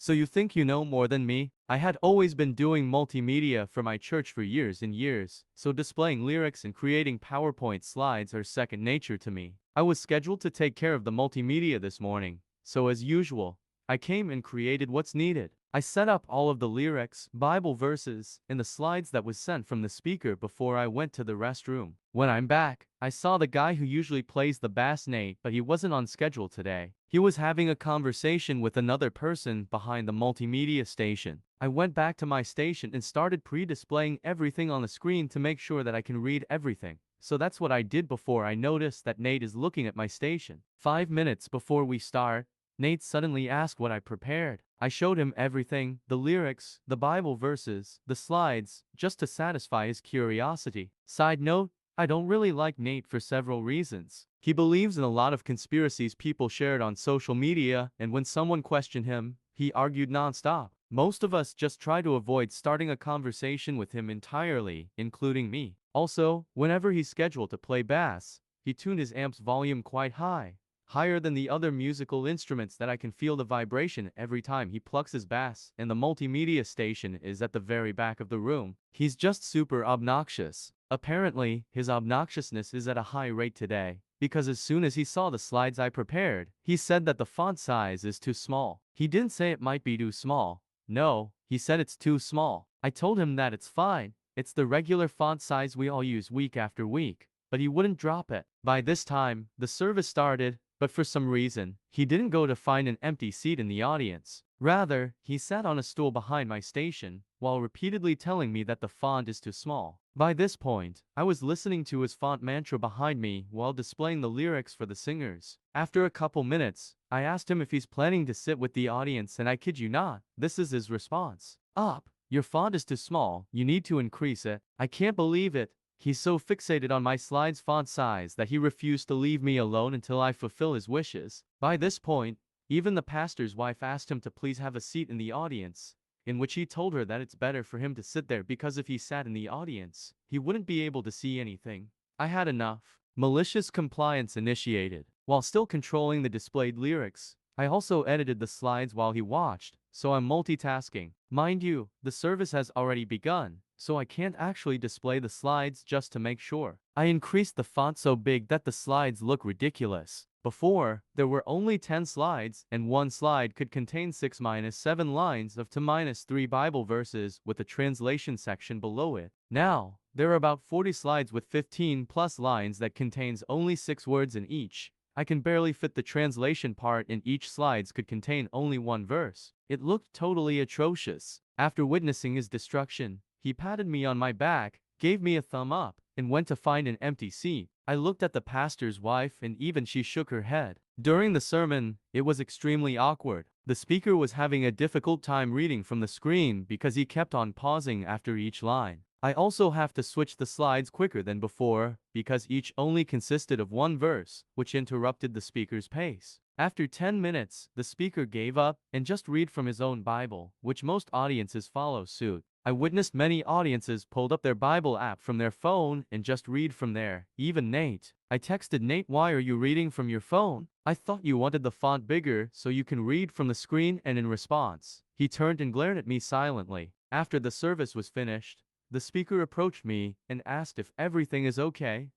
So you think you know more than me? I had always been doing multimedia for my church for years and years, so displaying lyrics and creating PowerPoint slides are second nature to me. I was scheduled to take care of the multimedia this morning, so as usual, I came and created what's needed. I set up all of the lyrics, Bible verses, and the slides that was sent from the speaker before I went to the restroom. When I'm back, I saw the guy who usually plays the bass, Nate, but he wasn't on schedule today. He was having a conversation with another person behind the multimedia station. I went back to my station and started pre-displaying everything on the screen to make sure that I can read everything. So that's what I did before I noticed that Nate is looking at my station. 5 minutes before we start, Nate suddenly asked what I prepared. I showed him everything, the lyrics, the Bible verses, the slides, just to satisfy his curiosity. Side note, I don't really like Nate for several reasons. He believes in a lot of conspiracies people shared on social media, and when someone questioned him, he argued nonstop. Most of us just try to avoid starting a conversation with him entirely, including me. Also, whenever he's scheduled to play bass, he tuned his amp's volume quite high, higher than the other musical instruments that I can feel the vibration every time he plucks his bass, and the multimedia station is at the very back of the room. He's just super obnoxious. Apparently, his obnoxiousness is at a high rate today, because as soon as he saw the slides I prepared, he said that the font size is too small. He didn't say it might be too small. No, he said it's too small. I told him that it's fine. It's the regular font size we all use week after week, but he wouldn't drop it. By this time, the service started, but for some reason, he didn't go to find an empty seat in the audience. Rather, he sat on a stool behind my station, while repeatedly telling me that the font is too small. By this point, I was listening to his font mantra behind me while displaying the lyrics for the singers. After a couple minutes, I asked him if he's planning to sit with the audience, and I kid you not, this is his response. Up, your font is too small, you need to increase it. I can't believe it. He's so fixated on my slide's font size that he refused to leave me alone until I fulfill his wishes. By this point, even the pastor's wife asked him to please have a seat in the audience, in which he told her that it's better for him to sit there because if he sat in the audience, he wouldn't be able to see anything. I had enough. Malicious compliance initiated. While still controlling the displayed lyrics, I also edited the slides while he watched, so I'm multitasking. Mind you, the service has already begun, so I can't actually display the slides just to make sure. I increased the font so big that the slides look ridiculous. Before, there were only 10 slides, and one slide could contain 6-7 lines of 2-3 Bible verses with a translation section below it. Now, there are about 40 slides with 15 plus lines that contains only 6 words in each. I can barely fit the translation part, and each slides could contain only one verse. It looked totally atrocious. After witnessing his destruction, he patted me on my back, gave me a thumb up, and went to find an empty seat. I looked at the pastor's wife, and even she shook her head. During the sermon, it was extremely awkward. The speaker was having a difficult time reading from the screen because he kept on pausing after each line. I also have to switch the slides quicker than before, because each only consisted of one verse, which interrupted the speaker's pace. After 10 minutes, the speaker gave up and just read from his own Bible, which most audiences follow suit. I witnessed many audiences pulled up their Bible app from their phone and just read from there, even Nate. I texted Nate, "Why are you reading from your phone? I thought you wanted the font bigger so you can read from the screen," and in response, he turned and glared at me silently. After the service was finished, the speaker approached me and asked if everything is okay,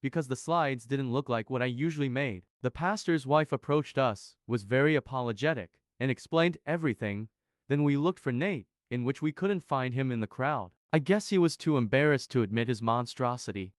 because the slides didn't look like what I usually made. The pastor's wife approached us, was very apologetic, and explained everything. Then we looked for Nate, in which we couldn't find him in the crowd. I guess he was too embarrassed to admit his monstrosity.